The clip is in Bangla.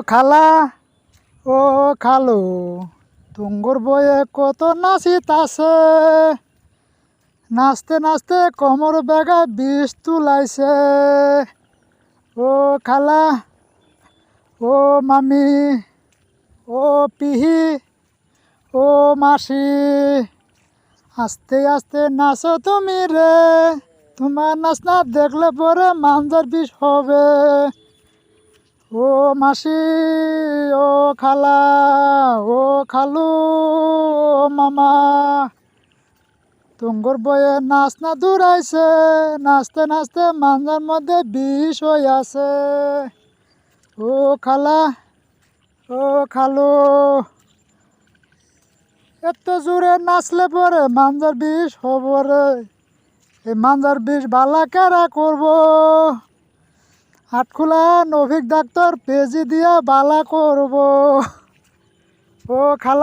খালা ও খালো তুঙ্গর বয়ে কত নাচিতাছে, নাচতে নাচতে কোমর বেগা বিষ তুলাইছে। ও খালা ও মামি ও পিহি ও মাসি, আস্তে আস্তে নাচো তুমি রে, তোমার নাচ না দেখলে পরে মাঞ্জার বিষ হবে। ও মাসি ও খালা ও খালু ও মামা, তুঙ্গর বয়ে নাচ না দূরাইছে, নাচতে নাচতে মাঞ্জার মধ্যে বিষ হয়ে আছে। ও খালা ও খালু, এত জোরে নাচলে পরে মাঞ্জার বিষ হব রে, এই মাঞ্জার বিষ বালা কেরা করবো? হাটখোলা নভিক ডাক্তার পেজি দিয়া বালা করব। ও খালা।